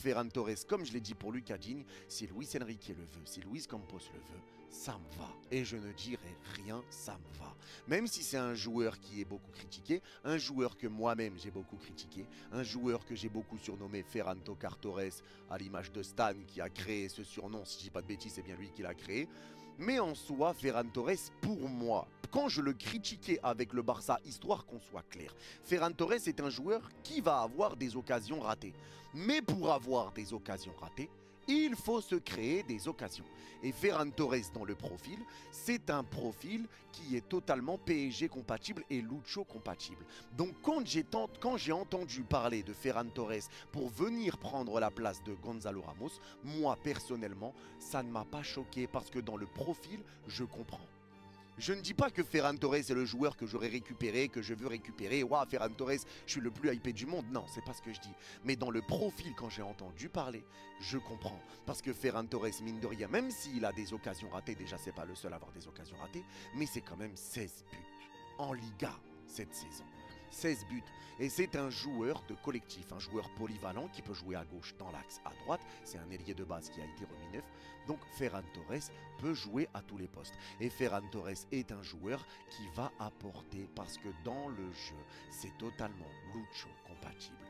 Ferran Torres, comme je l'ai dit pour Lucas Digne, si Luis Enrique le veut, si Luis Campos le veut, ça me va. Et je ne dirai rien, ça me va. Même si c'est un joueur qui est beaucoup critiqué, un joueur que moi-même j'ai beaucoup critiqué, un joueur que j'ai beaucoup surnommé Ferran Tocar Torres, à l'image de Stan qui a créé ce surnom, si je dis pas de bêtises, c'est bien lui qui l'a créé. Mais en soi, Ferran Torres, pour moi, quand je le critiquais avec le Barça, histoire qu'on soit clair, Ferran Torres est un joueur qui va avoir des occasions ratées. Mais pour avoir des occasions ratées, il faut se créer des occasions. Et Ferran Torres dans le profil, c'est un profil qui est totalement PSG compatible et Lucho compatible. Donc quand j'ai entendu parler de Ferran Torres pour venir prendre la place de Gonzalo Ramos, moi personnellement, ça ne m'a pas choqué parce que dans le profil, je comprends. Je ne dis pas que Ferran Torres est le joueur que j'aurais récupéré, que je veux récupérer. Waouh, Ferran Torres, je suis le plus hypé du monde. Non, c'est pas ce que je dis. Mais dans le profil, quand j'ai entendu parler, je comprends. Parce que Ferran Torres, mine de rien, même s'il a des occasions ratées, déjà c'est pas le seul à avoir des occasions ratées, mais c'est quand même 16 buts en Liga cette saison. 16 buts. Et c'est un joueur de collectif, un joueur polyvalent qui peut jouer à gauche dans l'axe, à droite. C'est un ailier de base qui a été remis neuf. Donc Ferran Torres peut jouer à tous les postes. Et Ferran Torres est un joueur qui va apporter parce que dans le jeu, c'est totalement Lucho compatible.